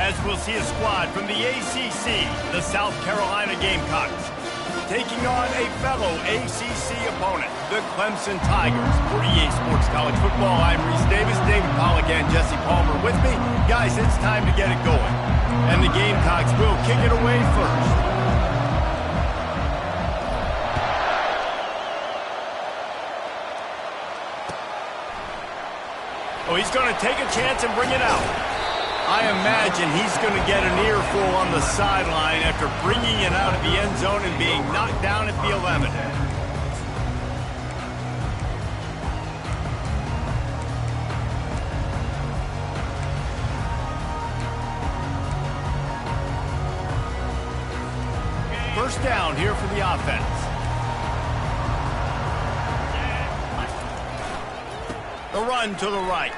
as we'll see a squad from the ACC, the South Carolina Gamecocks, taking on a fellow ACC opponent, the Clemson Tigers. For EA Sports College Football, I'm Reese Davis, David Pollack, and Jesse Palmer with me. Guys, it's time to get it going. And the Gamecocks will kick it away first. Oh, he's going to take a chance and bring it out. I imagine he's going to get an earful on the sideline after bringing it out of the end zone and being knocked down at the 11. First down here for the offense. The run to the right.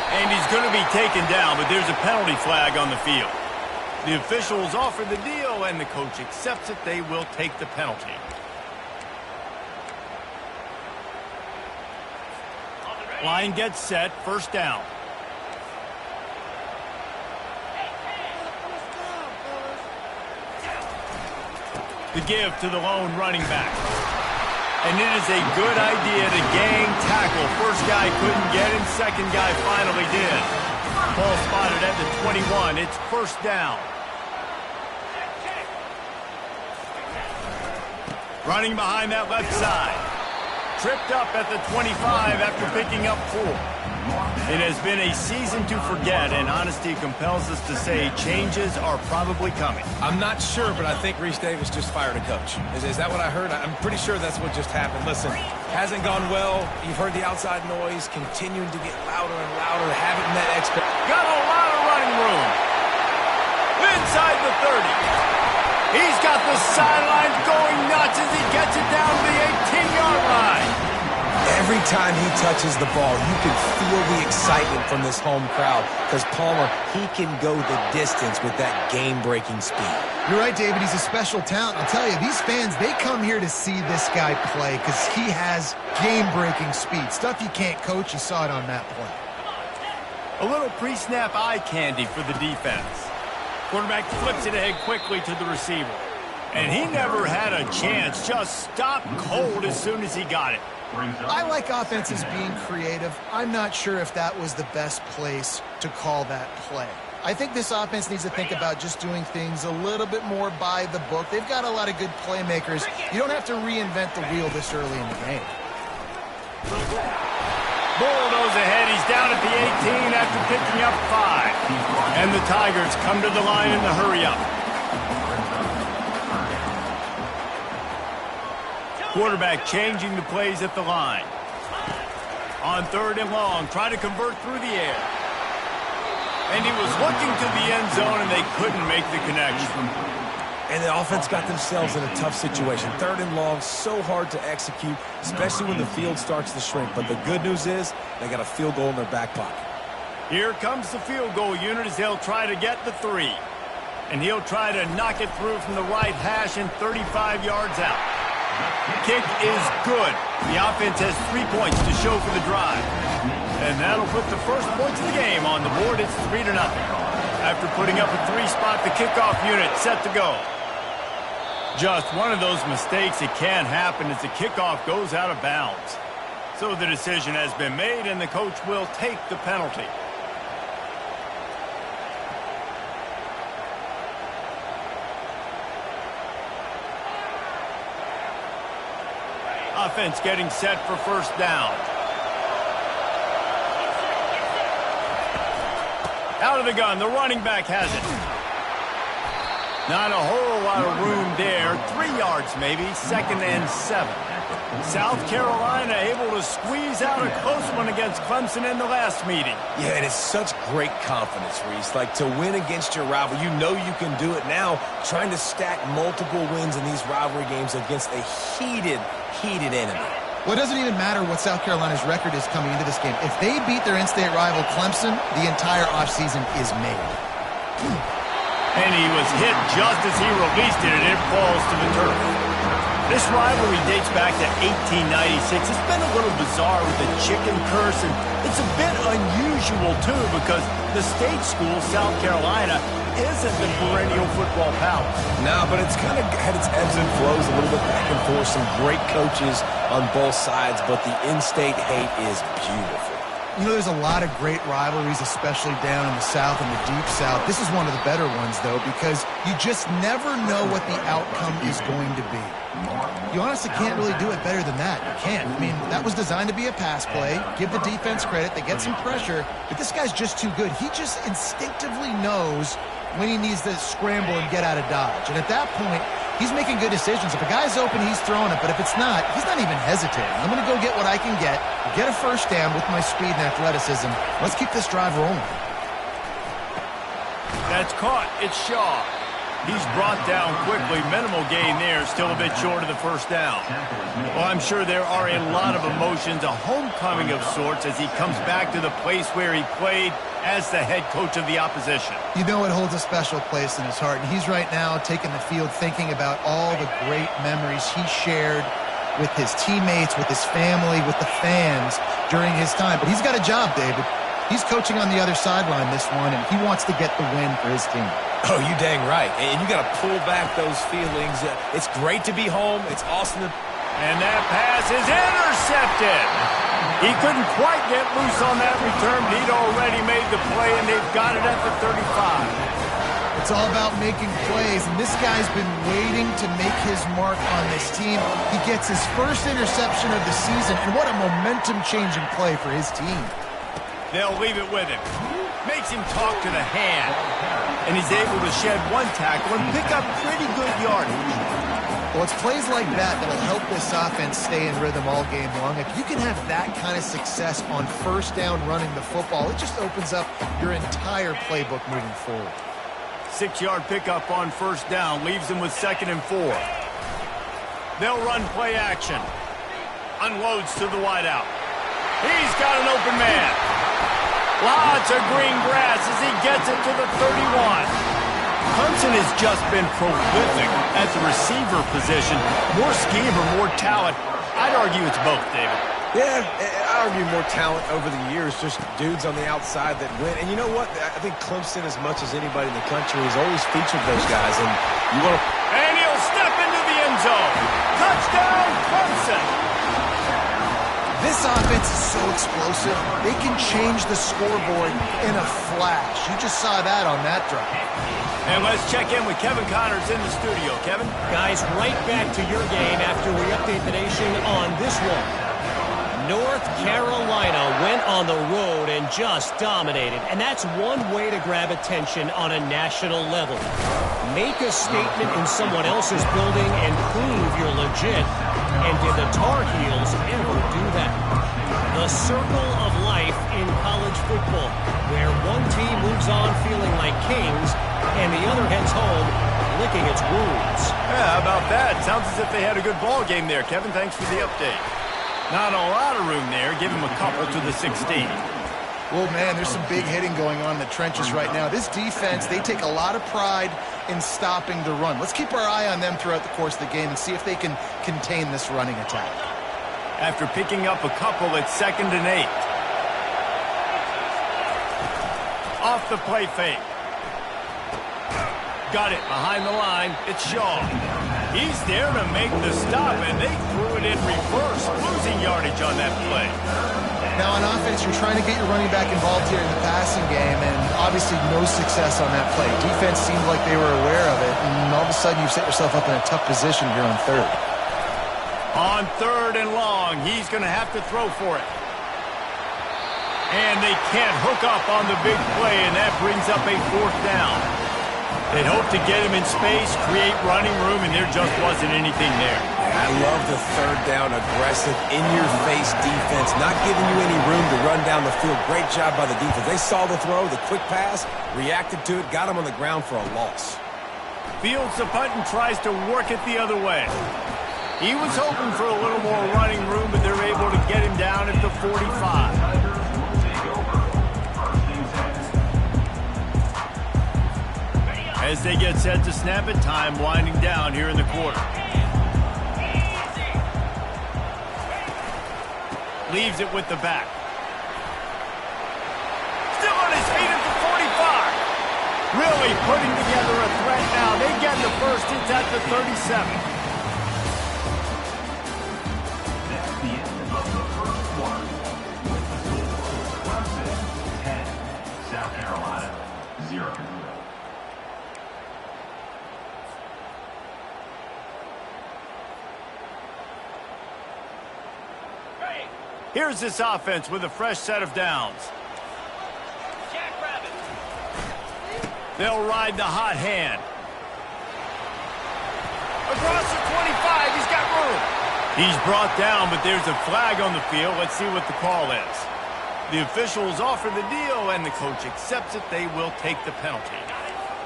And he's going to be taken down, but there's a penalty flag on the field. The officials offer the deal, and the coach accepts it. They will take the penalty. Line gets set, first down. The give to the lone running back. And it is a good idea to gang tackle. First guy couldn't get him, second guy finally did. Ball spotted at the 21. It's first down. Running behind that left side. Tripped up at the 25 after picking up 4. It has been a season to forget, and honesty compels us to say changes are probably coming. I'm not sure, but I think Reese Davis just fired a coach. Is that what I heard? I'm pretty sure that's what just happened. Listen, hasn't gone well. You've heard the outside noise continuing to get louder and louder. Haven't met expert. Got a lot of running room. Inside the 30. He's got the sidelines going nuts as he gets it down to the 18-yard line. Every time he touches the ball, you can feel the excitement from this home crowd because Palmer, he can go the distance with that game-breaking speed. You're right, David. He's a special talent. I'll tell you, these fans, they come here to see this guy play because he has game-breaking speed. Stuff you can't coach. You saw it on that play. A little pre-snap eye candy for the defense. Quarterback flips it ahead quickly to the receiver. And he never had a chance. Just stopped cold as soon as he got it. I like offenses being creative. I'm not sure if that was the best place to call that play. I think this offense needs to think about just doing things a little bit more by the book. They've got a lot of good playmakers. You don't have to reinvent the wheel this early in the game. Bulldoze ahead. He's down at the 18 after picking up 5. And the Tigers come to the line in the hurry-up. Quarterback changing the plays at the line. On third and long, trying to convert through the air. And he was looking to the end zone, and they couldn't make the connection. And the offense got themselves in a tough situation. Third and long, so hard to execute, especially when the field starts to shrink. But the good news is they got a field goal in their back pocket. Here comes the field goal unit as they'll try to get the 3. And he'll try to knock it through from the right hash and 35 yards out. Kick is good. The offense has 3 points to show for the drive. And that'll put the first points of the game on the board. It's 3-0. After putting up a 3-spot, the kickoff unit set to go. Just one of those mistakes that can happen as the kickoff goes out of bounds. So the decision has been made, and the coach will take the penalty. Offense getting set for first down. Out of the gun, the running back has it. Not a whole lot of room there. 3 yards maybe, 2nd and 7. South Carolina able to squeeze out a close one against Clemson in the last meeting. Yeah, and it's such great confidence, Reese. Like, to win against your rival, you know you can do it now. Trying to stack multiple wins in these rivalry games against a heated enemy. Well, it doesn't even matter what South Carolina's record is coming into this game. If they beat their in-state rival Clemson, the entire offseason is made. And he was hit just as he released it, and it falls to the turf. This rivalry dates back to 1896. It's been a little bizarre with the chicken curse, and it's a bit unusual, too, because the state school, South Carolina, isn't the perennial football power. No, but it's kind of had its ebbs and flows, a little bit back and forth, some great coaches on both sides, but the in-state hate is beautiful. You know, there's a lot of great rivalries, especially down in the South and the Deep South. This is one of the better ones, though, because you just never know what the outcome is going to be. You honestly can't really do it better than that. You can't. I mean, that was designed to be a pass play. Give the defense credit. They get some pressure, but this guy's just too good. He just instinctively knows when he needs to scramble and get out of dodge. And at that point, he's making good decisions. If a guy's open, he's throwing it. But if it's not, he's not even hesitating. I'm going to go get what I can get a first down with my speed and athleticism. Let's keep this drive rolling. That's caught. It's Shaw. He's brought down quickly. Minimal gain there. Still a bit short of the first down. Well, I'm sure there are a lot of emotions, a homecoming of sorts as he comes back to the place where he played as the head coach of the opposition. You know it holds a special place in his heart. And he's right now taking the field thinking about all the great memories he shared with his teammates, with his family, with the fans during his time. But he's got a job, David. He's coaching on the other sideline this one, and he wants to get the win for his team. Oh, you dang right. And you got to pull back those feelings. It's great to be home. It's awesome to... And that pass is intercepted. He couldn't quite get loose on that return, but he'd already made the play, and they've got it at the 35. It's all about making plays, and this guy's been waiting to make his mark on this team. He gets his first interception of the season, and what a momentum-changing play for his team. They'll leave it with him. Makes him talk to the hand. And he's able to shed one tackle and pick up pretty good yardage. Well, it's plays like that that'll help this offense stay in rhythm all game long. If you can have that kind of success on first down running the football, it just opens up your entire playbook moving forward. 6-yard pickup on first down leaves them with 2nd and 4. They'll run play action. Unloads to the wideout. He's got an open man. Lots of green grass as he gets it to the 31. Clemson has just been prolific at the receiver position. More scheme or more talent? I'd argue it's both, David. Yeah, I argue more talent over the years, just dudes on the outside that win. And you know what? I think Clemson, as much as anybody in the country, has always featured those guys. And you want to... And he'll step into the end zone. Touchdown, Clemson! This offense is so explosive, they can change the scoreboard in a flash. You just saw that on that drive. And let's check in with Kevin Connors in the studio. Kevin? Guys, right back to your game after we update the nation on this one. North Carolina went on the road and just dominated, and that's one way to grab attention on a national level. Make a statement in someone else's building and prove you're legit. And did the Tar Heels ever do that? The circle of life in college football, where one team moves on feeling like kings and the other heads home licking its wounds. Yeah, how about that? Sounds as if they had a good ball game there. Kevin, thanks for the update. Not a lot of room there. Give him a couple to the 16. Well, man, there's some big hitting going on in the trenches right now. This defense, they take a lot of pride in stopping the run. Let's keep our eye on them throughout the course of the game and see if they can contain this running attack. After picking up a couple, it's 2nd and 8. Off the play fake. Got it behind the line. It's Shaw. He's there to make the stop, and they threw it in reverse, losing yardage on that play. Now, on offense, you're trying to get your running back involved here in the passing game, and obviously no success on that play. Defense seemed like they were aware of it, and all of a sudden you've set yourself up in a tough position here on 3rd. On 3rd and long, he's going to have to throw for it. And they can't hook up on the big play, and that brings up a 4th down. They'd hope to get him in space, create running room, and there just wasn't anything there. I love the 3rd down, aggressive, in-your-face defense, not giving you any room to run down the field. Great job by the defense. They saw the throw, the quick pass, reacted to it, got him on the ground for a loss. Fields the punt and tries to work it the other way. He was hoping for a little more running room, but they're able to get him down at the 45. As they get set to snap it, time winding down here in the quarter. Leaves it with the back. Still on his feet at the 45. Really putting together a threat now. They get the first. It's at the 37. That's the end of the first quarter. With the score, Clemson 10, South Carolina 0. Here's this offense with a fresh set of downs. They'll ride the hot hand. Across the 25, he's got room. He's brought down, but there's a flag on the field. Let's see what the call is. The officials offer the deal, and the coach accepts it. They will take the penalty.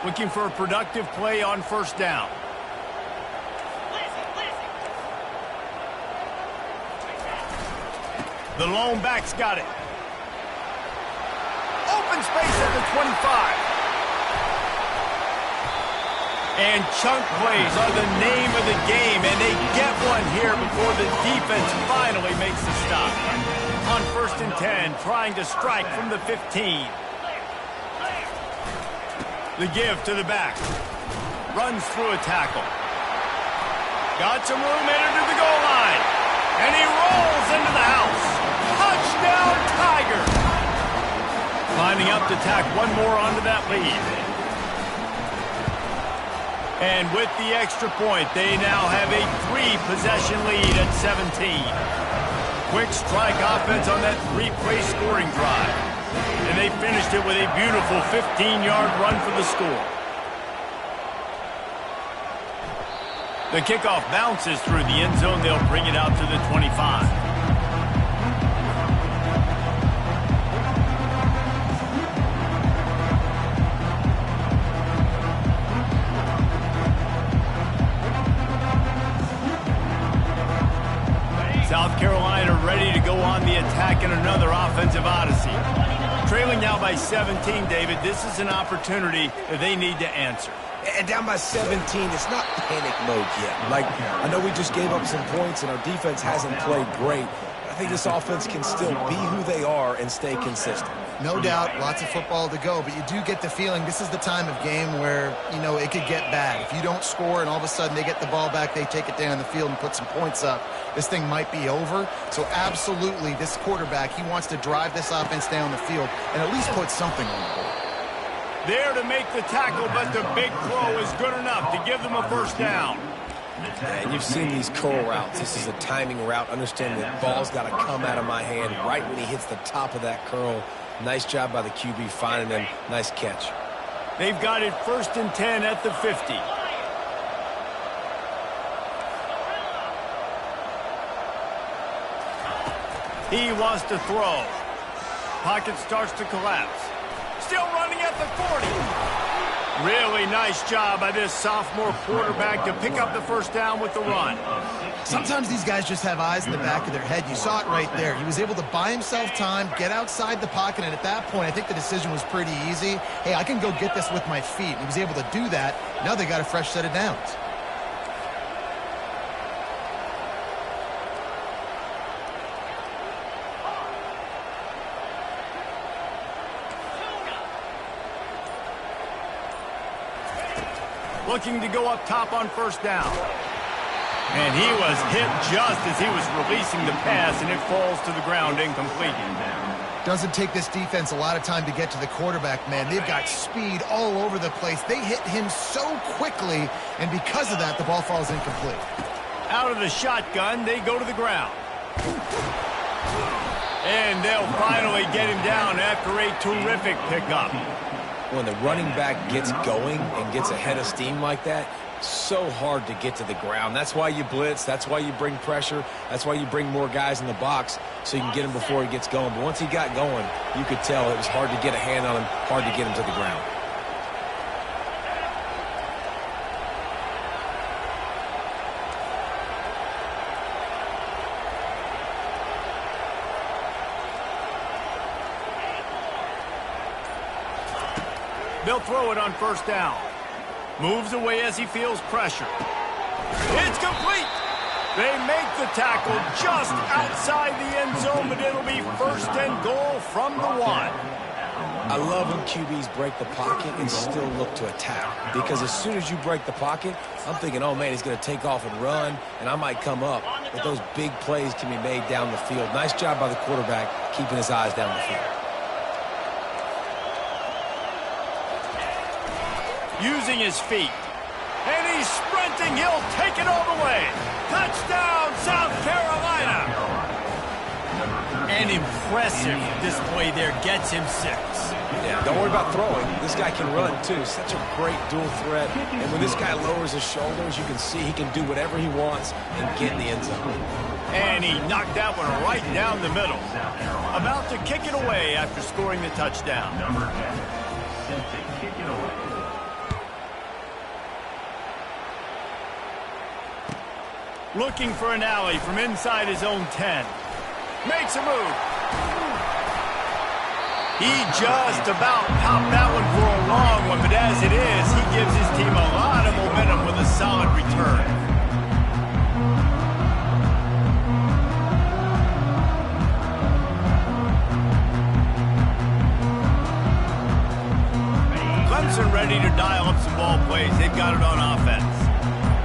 Looking for a productive play on first down. The lone back's got it. Open space at the 25. And chunk plays are the name of the game, and they get one here before the defense finally makes the stop. On 1st and 10, trying to strike from the 15. The give to the back. Runs through a tackle. Got some room, headed to the goal line. And he rolls into the house. Touchdown, Tiger! Lining up to tack one more onto that lead. And with the extra point, they now have a 3-possession lead at 17. Quick strike offense on that 3-play scoring drive. And they finished it with a beautiful 15-yard run for the score. The kickoff bounces through the end zone. They'll bring it out to the 25. South Carolina ready to go on the attack in another offensive odyssey. Trailing now by 17, David. This is an opportunity that they need to answer. And down by 17, it's not panic mode yet. Like, I know we just gave up some points and our defense hasn't played great. I think this offense can still be who they are and stay consistent. No doubt, lots of football to go, but you do get the feeling this is the time of game where, you know, it could get bad. If you don't score and all of a sudden they get the ball back, they take it down the field and put some points up, this thing might be over. So absolutely, this quarterback, he wants to drive this offense down the field and at least put something on the board. There to make the tackle, but the big throw is good enough to give them a first down. And you've seen these curl routes. This is a timing route. Understand that ball's got to come out of my hand right when he hits the top of that curl. Nice job by the QB finding him. Nice catch. They've got it 1st and 10 at the 50. He wants to throw. Pocket starts to collapse. Still running at the 40. Really nice job by this sophomore quarterback to pick up the first down with the run. Sometimes these guys just have eyes in the back of their head. You saw it right there. He was able to buy himself time, get outside the pocket, and at that point, I think the decision was pretty easy. Hey, I can go get this with my feet. He was able to do that. Now they got a fresh set of downs. Looking to go up top on first down. And he was hit just as he was releasing the pass, and it falls to the ground incomplete. Doesn't take this defense a lot of time to get to the quarterback, man. They've got speed all over the place. They hit him so quickly, and because of that, the ball falls incomplete. Out of the shotgun, they go to the ground. And they'll finally get him down after a terrific pickup. When the running back gets going and gets ahead of steam like that, so hard to get to the ground. That's why you blitz. That's why you bring pressure. That's why you bring more guys in the box so you can get him before he gets going. But once he got going, you could tell it was hard to get a hand on him, hard to get him to the ground. They'll throw it on first down. Moves away as he feels pressure. It's complete. They make the tackle just outside the end zone, but it'll be 1st and goal from the 1. I love when QBs break the pocket and still look to attack. Because as soon as you break the pocket, I'm thinking, oh, man, he's going to take off and run, and I might come up. But those big plays can be made down the field. Nice job by the quarterback keeping his eyes down the field. Using his feet. And he's sprinting. He'll take it all the way. Touchdown, South Carolina. An impressive display there. Gets him 6. Yeah, don't worry about throwing. This guy can run, too. Such a great dual threat. And when this guy lowers his shoulders, you can see he can do whatever he wants and get in the end zone. And he knocked that one right down the middle. About to kick it away after scoring the touchdown. Number 10, set to kick it away. Looking for an alley from inside his own 10. Makes a move. He just about popped that one for a long one, but as it is, he gives his team a lot of momentum with a solid return. Clemson ready to dial up some ball plays. They've got it on offense.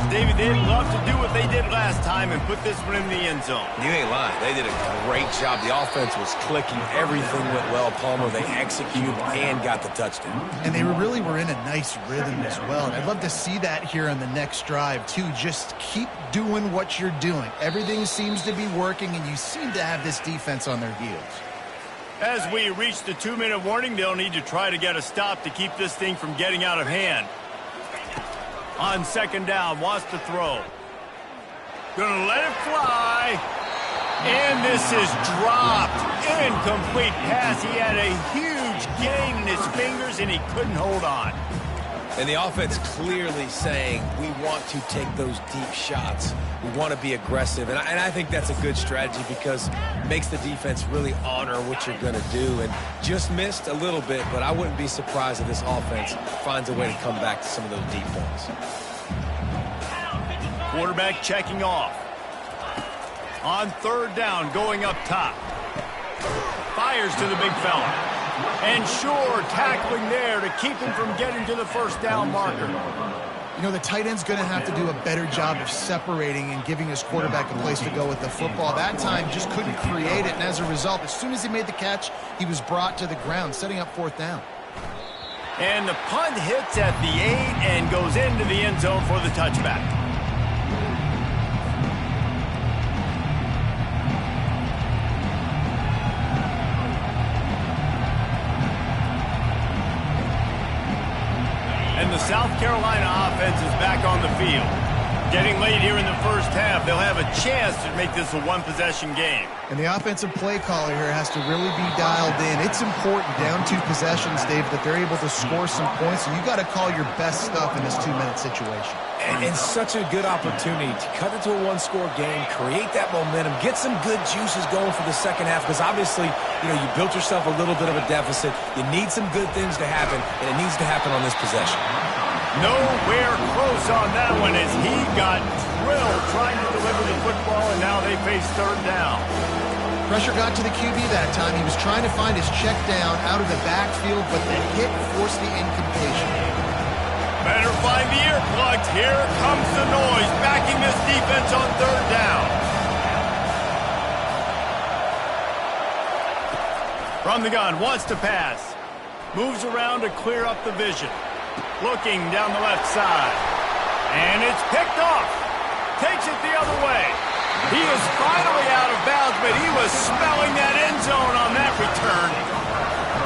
David, they'd love to do what they did last time and put this one in the end zone. You ain't lying. They did a great job. The offense was clicking. Everything went well. Palmer, they executed and got the touchdown. And they really were in a nice rhythm as well. And I'd love to see that here on the next drive, too. Just keep doing what you're doing. Everything seems to be working, and you seem to have this defense on their heels. As we reach the 2-minute warning, they'll need to try to get a stop to keep this thing from getting out of hand. On 2nd down, wants to throw. Gonna let it fly. And this is dropped. Incomplete pass. He had a huge gain in his fingers, and he couldn't hold on. And the offense clearly saying, we want to take those deep shots. We want to be aggressive. And I think that's a good strategy because it makes the defense really honor what you're going to do. And just missed a little bit, but I wouldn't be surprised if this offense finds a way to come back to some of those deep points. Quarterback checking off. On 3rd down, going up top. Fires to the big fella. And sure, tackling there to keep him from getting to the 1st down marker. You know, the tight end's going to have to do a better job of separating and giving his quarterback a place to go with the football. That time just couldn't create it, and as a result, as soon as he made the catch, he was brought to the ground, setting up 4th down. And the punt hits at the 8 and goes into the end zone for the touchback. And the South Carolina offense is back on the field. Getting late here in the 1st half, they'll have a chance to make this a 1-possession game. And the offensive play caller here has to really be dialed in. It's important down 2 possessions, Dave, that they're able to score some points, and you got to call your best stuff in this 2-minute situation. And such a good opportunity to cut it to a 1-score game, create that momentum, get some good juices going for the 2nd half, because obviously, you know, you built yourself a little bit of a deficit. You need some good things to happen, and it needs to happen on this possession. Nowhere close on that one as he got drilled trying to deliver the football, and now they face 3rd down. Pressure got to the QB that time. He was trying to find his check down out of the backfield, but the hit forced the incompletion. Better find the earplugs. Here comes the noise, backing this defense on 3rd down. From the gun, wants to pass. Moves around to clear up the vision. Looking down the left side. And it's picked off. Takes it the other way. He is finally out of bounds, but he was smelling that end zone on that return.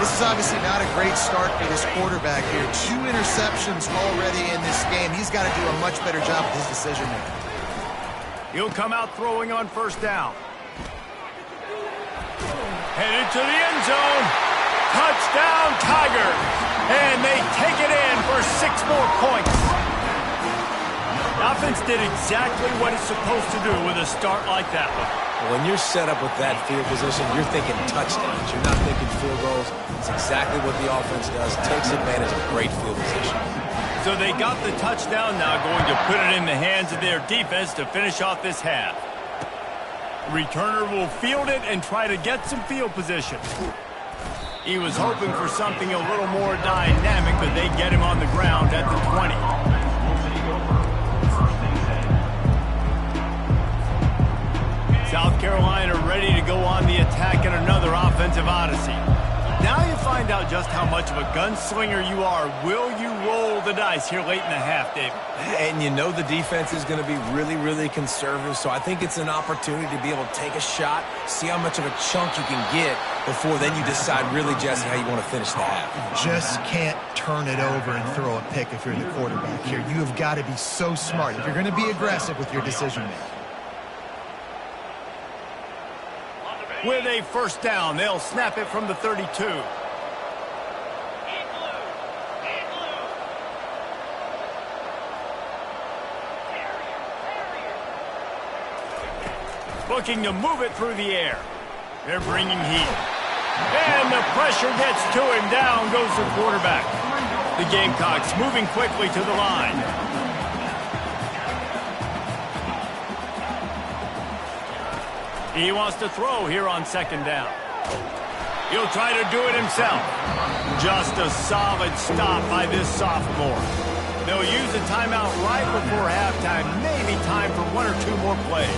This is obviously not a great start for this quarterback here. 2 interceptions already in this game. He's got to do a much better job with his decision-making. He'll come out throwing on 1st down. Headed to the end zone. Touchdown, Tigers. And they take it in for 6 more points. The offense did exactly what it's supposed to do with a start like that one. When you're set up with that field position, you're thinking touchdowns. You're not thinking field goals. It's exactly what the offense does. Takes advantage of great field position. So they got the touchdown, now going to put it in the hands of their defense to finish off this half. Returner will field it and try to get some field position. He was hoping for something a little more dynamic, but they get him on the ground at the 20. South Carolina ready to go on the attack in another offensive odyssey. Now you find out just how much of a gunslinger you are. Will you roll the dice here late in the half, David? And you know the defense is going to be really, really conservative, so I think it's an opportunity to be able to take a shot, see how much of a chunk you can get before then you decide really, Jesse, how you want to finish the half. You just can't turn it over and throw a pick if you're the quarterback here. You have got to be so smart if you're going to be aggressive with your decision-making. With a first down, they'll snap it from the 32. Looking to move it through the air. They're bringing heat. And the pressure gets to him. Down goes the quarterback. The Gamecocks moving quickly to the line. He wants to throw here on second down. He'll try to do it himself. Just a solid stop by this sophomore. They'll use a timeout right before halftime. Maybe time for one or two more plays.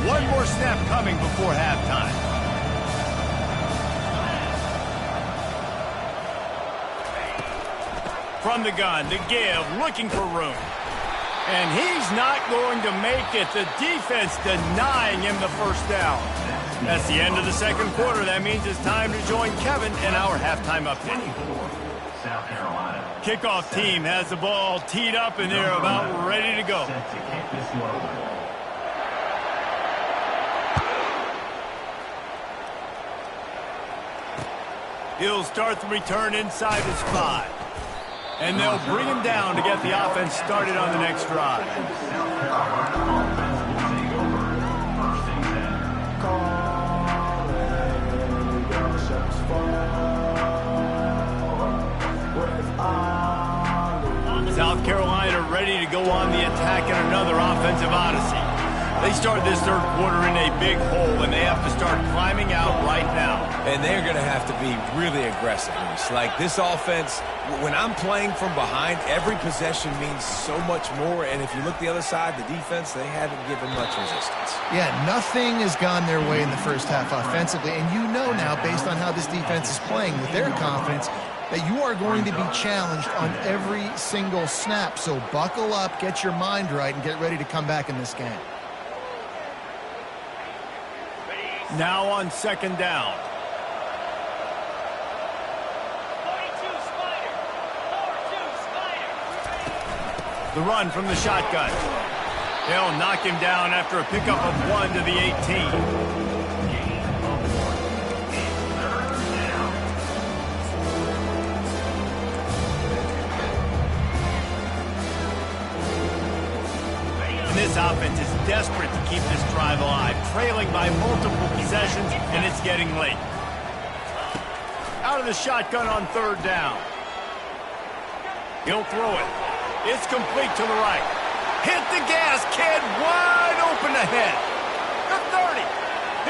One more snap coming before halftime. From the gun, to give, looking for room. And he's not going to make it. The defense denying him the first down. That's the end of the second quarter. That means it's time to join Kevin in our halftime update. South Carolina. Kickoff team has the ball teed up, and they're about ready to go. Set to kick this one away. He'll start the return inside his 5. And they'll bring him down to get the offense started on the next drive. South Carolina ready to go on the attack in another offensive odyssey. They start this third quarter in a big hole, and they have to start climbing out right now. And they're going to have to be really aggressive. Like this offense, when I'm playing from behind, every possession means so much more. And if you look the other side, the defense, they haven't given much resistance. Yeah, nothing has gone their way in the first half offensively. And you know now, based on how this defense is playing with their confidence, that you are going to be challenged on every single snap. So buckle up, get your mind right, and get ready to come back in this game. Now on second down. The run from the shotgun. They'll knock him down after a pickup of 1 to the 18. And this offense is desperate to keep this drive alive, trailing by multiple possessions, and it's getting late. Out of the shotgun on third down. He'll throw it. It's complete to the right. Hit the gas, kid. Wide open ahead. The 30.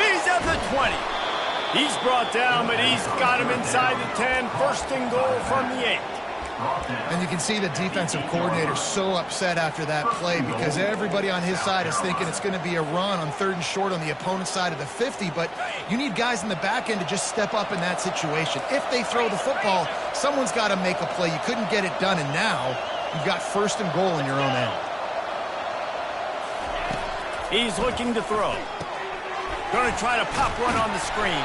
He's at the 20. He's brought down, but he's got him inside the 10. First and goal from the 8. And you can see the defensive coordinator so upset after that play because everybody on his side is thinking it's going to be a run on third and short on the opponent's side of the 50, but you need guys in the back end to just step up in that situation. If they throw the football, someone's got to make a play. You couldn't get it done, and now you've got first and goal in your own end. He's looking to throw. Going to try to pop one on the screen.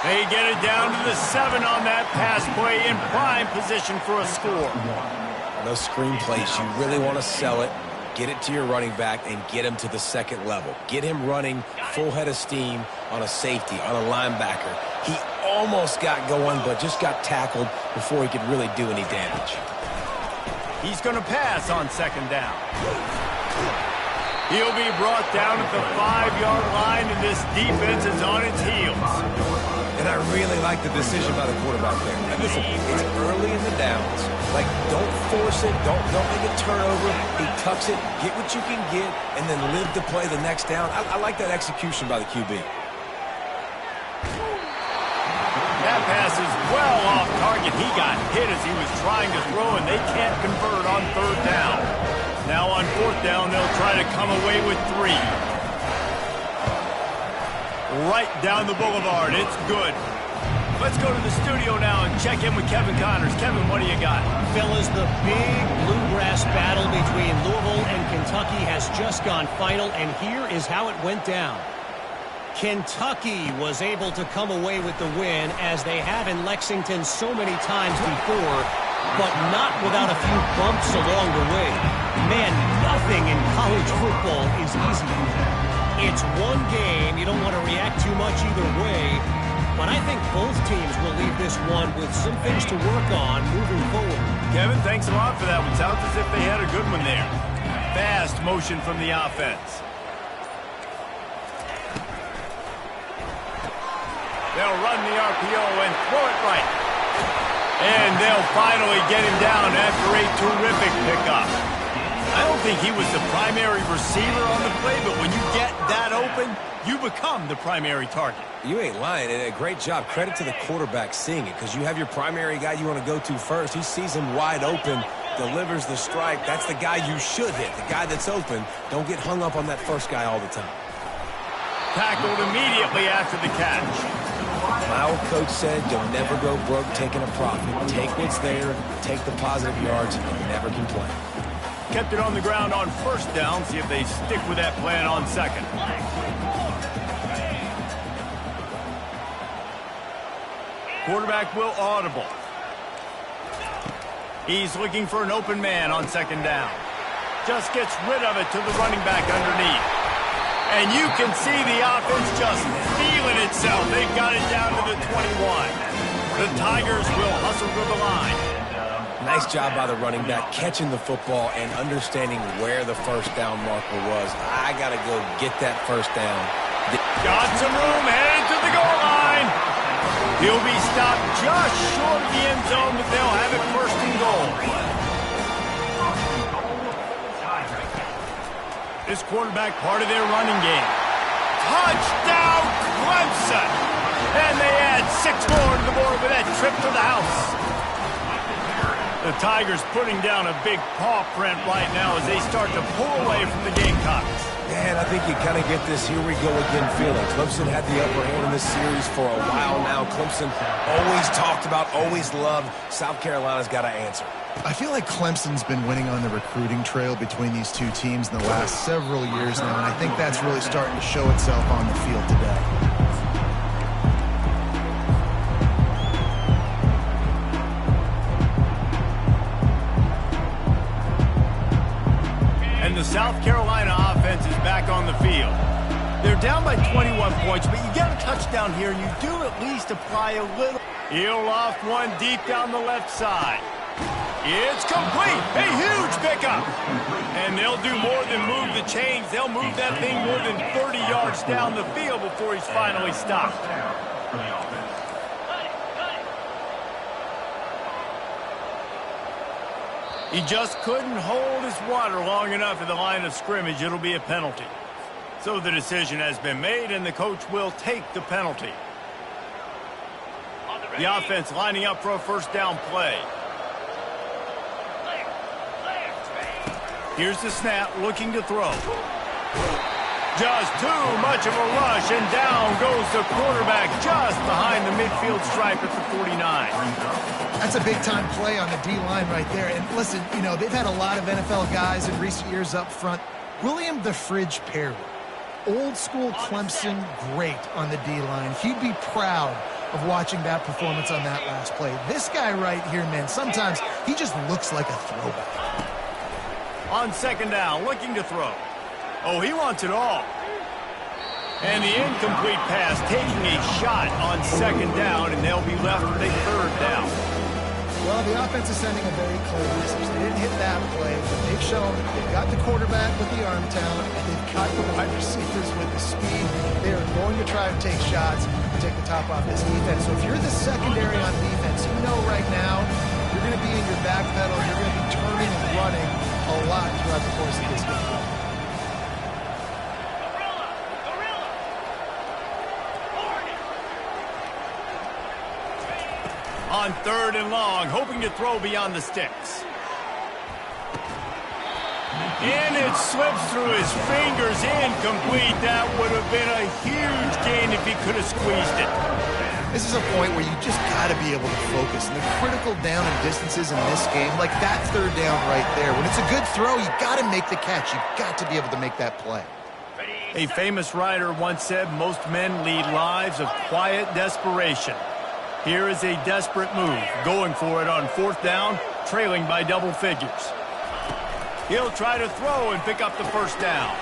They get it down to the 7 on that pass play in prime position for a score. Those screen plays, you really want to sell it, get it to your running back, and get him to the second level. Get him running full head of steam on a safety, on a linebacker. He almost got going, but just got tackled before he could really do any damage. He's going to pass on second down. He'll be brought down at the 5-yard line, and this defense is on its heels. And I really like the decision by the quarterback there. And listen, it's early in the downs. Like, don't force it. Don't make a turnover. He tucks it, get what you can get, and then live to play the next down. I like that execution by the QB. That pass is well off target. He got hit as he was trying to throw, and they can't convert on 3rd down. Now on 4th down, they'll try to come away with 3. Right down the boulevard. It's good. Let's go to the studio now and check in with Kevin Connors. Kevin, what do you got? Fellas, the big bluegrass battle between Louisville and Kentucky has just gone final, and here is how it went down. Kentucky was able to come away with the win, as they have in Lexington so many times before, but not without a few bumps along the way. Man, nothing in college football is easy. It's one game. You don't want to react too much either way, but I think both teams will leave this one with some things to work on moving forward. Kevin, thanks a lot for that one. Sounds as if they had a good one there. Fast motion from the offense. They'll run the RPO and throw it right. And they'll finally get him down after a terrific pickup. I don't think he was the primary receiver on the play, but when you get that open, you become the primary target. You ain't lying, and a great job. Credit to the quarterback seeing it, because you have your primary guy you want to go to first. He sees him wide open, delivers the strike. That's the guy you should hit, the guy that's open. Don't get hung up on that first guy all the time. Tackled immediately after the catch. My old coach said, you'll never go broke taking a profit. Take what's there, take the positive yards, and never complain. Kept it on the ground on 1st down. See if they stick with that plan on 2nd. Quarterback will audible. He's looking for an open man on 2nd down. Just gets rid of it to the running back underneath. And you can see the offense just feeling itself. They've got it down to the 21. The Tigers will hustle to the line. Nice job by the running back, catching the football and understanding where the 1st down marker was. I got to go get that 1st down. Got some room, headed to the goal line. He'll be stopped just short of the end zone, but they'll have it 1st and goal. This quarterback part of their running game. Touchdown, Clemson! And they add 6 more to the board with that trip to the house. The Tigers putting down a big paw print right now as they start to pull away from the Gamecocks. Man, I think you kind of get this here we go again feeling. Clemson had the upper hand in this series for a while now. Clemson always talked about, always loved. South Carolina's got to answer. I feel like Clemson's been winning on the recruiting trail between these two teams in the last several years now, and I think that's really starting to show itself on the field today. And the South Carolina offense is back on the field. They're down by 21 points, but you get a touchdown here, and you do at least apply a little. He'll loft one deep down the left side. It's complete. A huge pickup. And they'll do more than move the chains. They'll move that thing more than 30 yards down the field before he's finally stopped. He just couldn't hold his water long enough at the line of scrimmage. It'll be a penalty. So the decision has been made, and the coach will take the penalty. The offense lining up for a 1st down play. Here's the snap, looking to throw. Just too much of a rush, and down goes the quarterback just behind the midfield stripe at the 49. That's a big-time play on the D-line right there. And listen, you know, they've had a lot of NFL guys in recent years up front. William the Fridge Perry, old-school Clemson great on the D-line. He'd be proud of watching that performance on that last play. This guy right here, man, sometimes he just looks like a throwback. On 2nd down, looking to throw. Oh, he wants it all. And the incomplete pass taking a shot on 2nd down, and they'll be left with a 3rd down. Well, the offense is sending a very clear message. They didn't hit that play, but they've shown they've got the quarterback with the arm talent, and they've got the wide receivers with the speed. They are going to try to take shots and take the top off this defense. So if you're the secondary on defense, you know right now you're going to be in your back pedal. You're going to be turning and running a lot throughout the course of this game. On 3rd and long, hoping to throw beyond the sticks. And it slips through his fingers, incomplete. That would have been a huge gain if he could have squeezed it. This is a point where you just got to be able to focus. And the critical down and distances in this game, like that 3rd down right there, when it's a good throw, you got to make the catch. You got to be able to make that play. A famous writer once said, most men lead lives of quiet desperation. Here is a desperate move, going for it on 4th down, trailing by double figures. He'll try to throw and pick up the 1st down.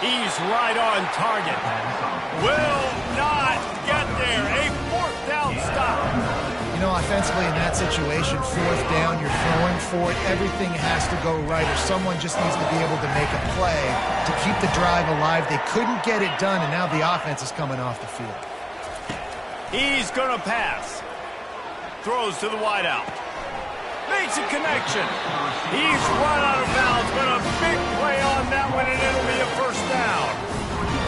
He's right on target. Will not get there. A 4th down stop. You know, offensively in that situation, 4th down, you're throwing for it. Everything has to go right, or someone just needs to be able to make a play to keep the drive alive. They couldn't get it done, and now the offense is coming off the field. He's going to pass. Throws to the wideout. Makes a connection. He's run out of bounds, but a big play on that one, and it'll be a 1st down.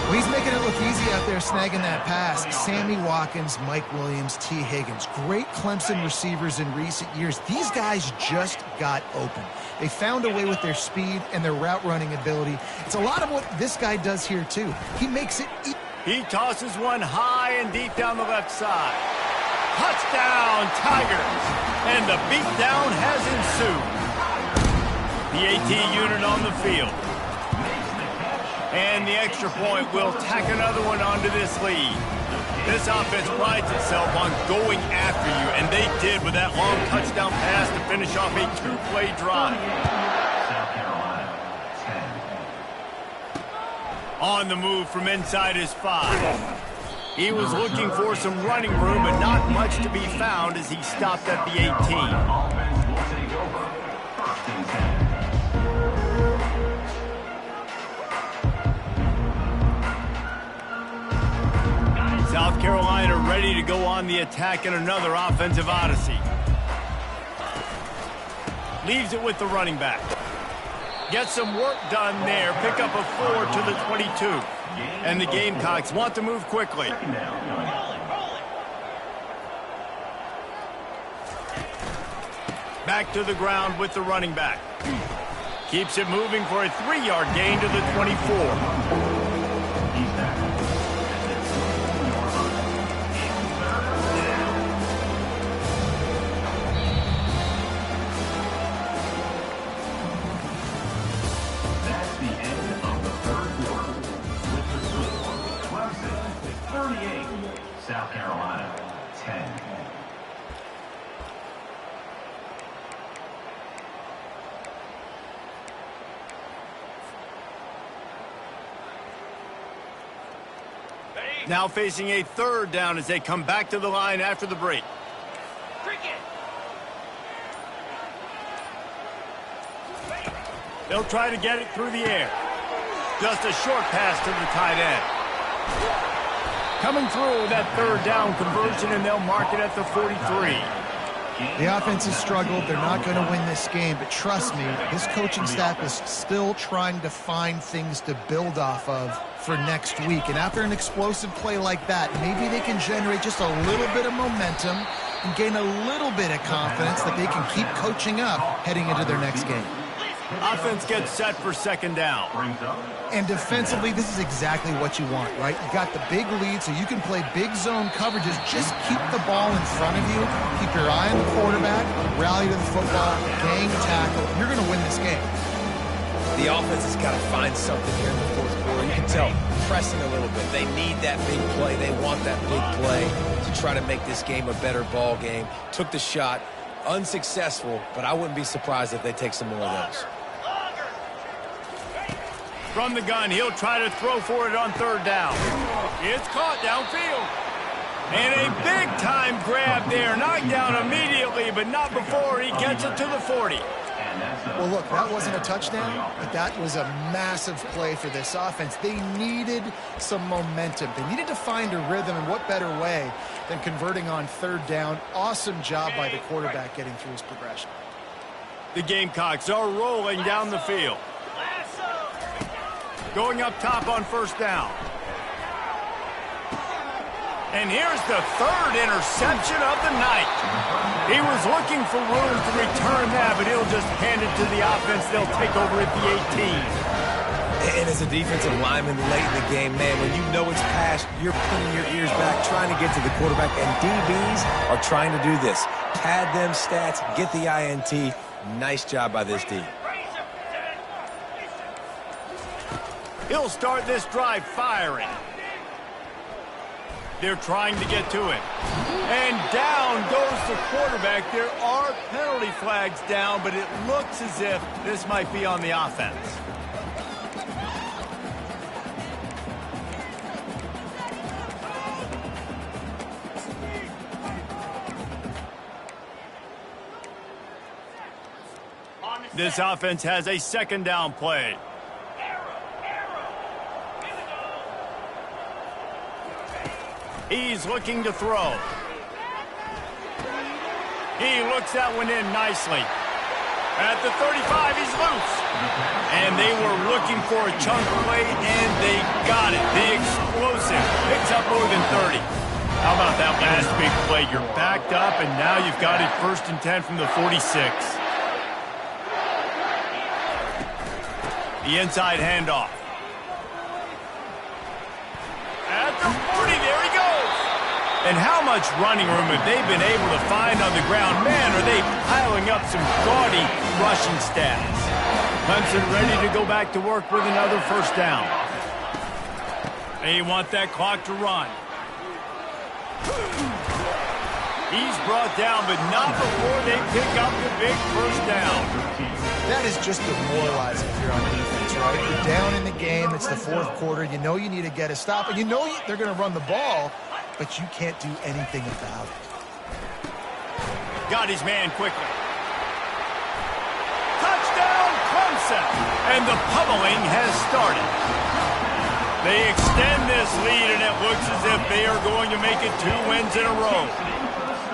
Well, he's making it look easy out there snagging that pass. Sammy Watkins, Mike Williams, T. Higgins. Great Clemson receivers in recent years. These guys just got open. They found a way with their speed and their route running ability. It's a lot of what this guy does here, too. He makes it easy. He tosses one high and deep down the left side. Touchdown, Tigers! And the beatdown has ensued. The AT unit on the field. And the extra point will tack another one onto this lead. This offense prides itself on going after you, and they did with that long touchdown pass to finish off a 2-play drive. On the move from inside his 5. He was looking for some running room, but not much to be found as he stopped at the 18. South Carolina ready to go on the attack in another offensive odyssey. Leaves it with the running back. Get some work done there. Pick up a 4 to the 22. And the Gamecocks want to move quickly. Back to the ground with the running back. Keeps it moving for a 3-yard gain to the 24. South Carolina 10. Now facing a 3rd down as they come back to the line after the break. They'll try to get it through the air. Just a short pass to the tight end. Coming through with that 3rd down conversion, and they'll mark it at the 43. The offense has struggled. They're not going to win this game, but trust me, this coaching staff is still trying to find things to build off of for next week. And after an explosive play like that, maybe they can generate just a little bit of momentum and gain a little bit of confidence that they can keep coaching up heading into their next game. Offense gets set for 2nd down. And defensively, this is exactly what you want, right? You got the big lead, so you can play big zone coverages. Just keep the ball in front of you. Keep your eye on the quarterback. Rally to the football. Gang tackle. You're going to win this game. The offense has got to find something here in the 4th quarter. You can tell, pressing a little bit. They need that big play. They want that big play to try to make this game a better ball game. Took the shot. Unsuccessful, but I wouldn't be surprised if they take some more of those. From the gun, he'll try to throw for it on 3rd down. It's caught downfield. And a big-time grab there. Knocked down immediately, but not before he gets it to the 40. Well, look, that wasn't a touchdown, but that was a massive play for this offense. They needed some momentum. They needed to find a rhythm, and what better way than converting on third down. Awesome job by the quarterback getting through his progression. The Gamecocks are rolling down the field. Going up top on first down. And here's the third interception of the night. He was looking for room to return that, but he'll just hand it to the offense. They'll take over at the 18. And as a defensive lineman late in the game, man, when you know it's past, you're putting your ears back, trying to get to the quarterback, and DBs are trying to do this. Pad them stats, get the INT. Nice job by this D. He'll start this drive firing. They're trying to get to it. And down goes the quarterback. There are penalty flags down, but it looks as if this might be on the offense. This offense has a second down play. He's looking to throw. He looks that one in nicely. At the 35, he's loose. And they were looking for a chunk play, and they got it. The explosive picks up more than 30. How about that last big play? You're backed up, and now you've got it 1st and 10 from the 46. The inside handoff. At the 40, there he goes. And how much running room have they been able to find on the ground? Man, are they piling up some gaudy rushing stats. Clemson ready to go back to work with another first down. They want that clock to run. He's brought down, but not before they pick up the big first down. That is just demoralizing if you're on defense, right? You're down in the game. It's the fourth quarter. You know you need to get a stop, and you know they're going to run the ball, but you can't do anything about it. Got his man quickly. Touchdown, Clemson! And the pummeling has started. They extend this lead, and it looks as if they are going to make it 2 wins in a row.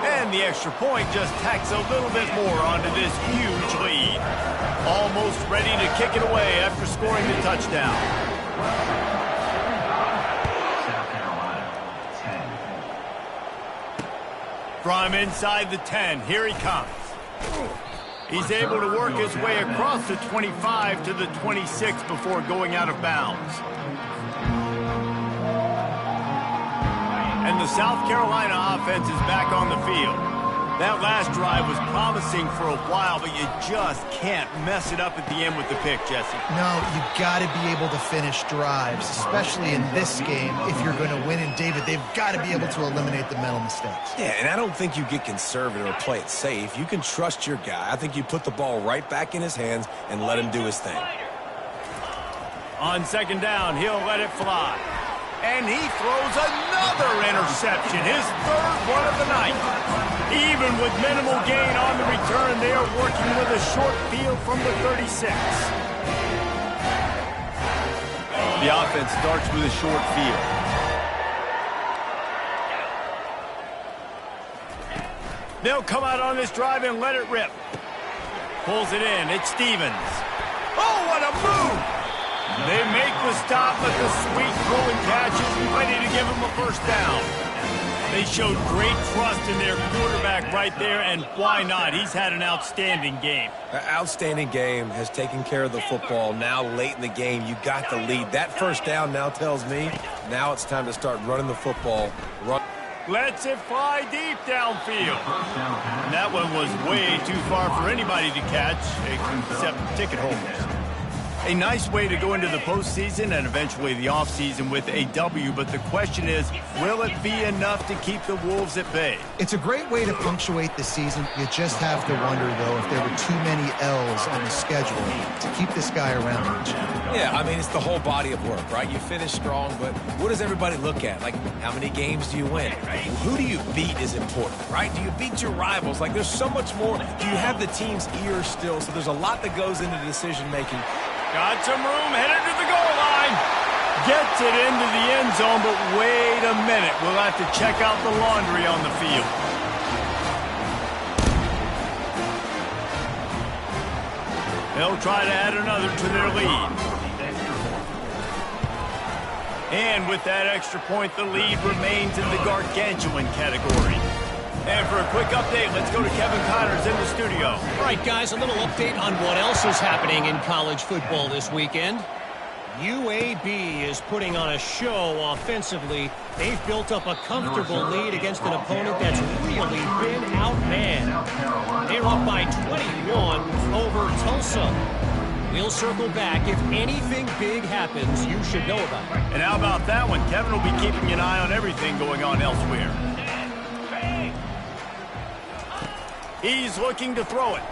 And the extra point just tacks a little bit more onto this huge lead. Almost ready to kick it away after scoring the touchdown. South Carolina, 10. From inside the 10, here he comes. He's able to work his way across the 25 to the 26 before going out of bounds. And the South Carolina offense is back on the field. That last drive was promising for a while, but you just can't mess it up at the end with the pick, Jesse. No, you got to be able to finish drives, especially in this game. If you're going to win, and David, they've got to be able to eliminate the mental mistakes. Yeah, and I don't think you get conservative or play it safe. You can trust your guy. I think you put the ball right back in his hands and let him do his thing. On second down, he'll let it fly. And he throws another interception, his third one of the night. Even with minimal gain on the return, they are working with a short field from the 36. The offense starts with a short field. They'll come out on this drive and let it rip. Pulls it in. It's Stevens. Oh, what a move! They make the stop, but the sweet throw and catch is ready to give them a first down. They showed great trust in their quarterback right there, and why not? He's had an outstanding game. An outstanding game, has taken care of the football. Now late in the game, you got the lead. That first down now tells me now it's time to start running the football. Lets it fly deep downfield. And that one was way too far for anybody to catch, except ticket holders. A nice way to go into the postseason and eventually the offseason with a W, but the question is, will it be enough to keep the Wolves at bay? It's a great way to punctuate the season. You just have to wonder, though, if there were too many L's on the schedule to keep this guy around each year. Yeah, I mean, it's the whole body of work, right? You finish strong, but what does everybody look at? Like, how many games do you win? Who do you beat is important, right? Do you beat your rivals? Like, there's so much more. Do you have the team's ear still? So there's a lot that goes into decision-making. Got some room, headed to the goal line. Gets it into the end zone, but wait a minute. We'll have to check out the laundry on the field. They'll try to add another to their lead. And with that extra point, the lead remains in the gargantuan category. And for a quick update, let's go to Kevin Connors in the studio. All right, guys, a little update on what else is happening in college football this weekend. UAB is putting on a show offensively. They've built up a comfortable lead against an opponent that's really been outmanned. They're up by 21 over Tulsa. We'll circle back. If anything big happens, you should know about it. And how about that one? Kevin will be keeping an eye on everything going on elsewhere. He's looking to throw it.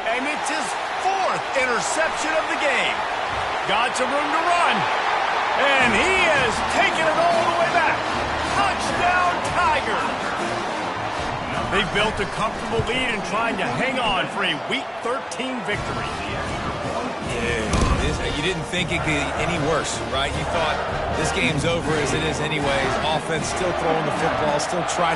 And it's his 4th interception of the game. Got some room to run. And he has taken it all the way back. Touchdown, Tigers. They've built a comfortable lead and trying to hang on for a Week 13 victory. Yeah, you didn't think it could get any worse, right? You thought this game's over as it is anyways. Offense still throwing the football, still trying to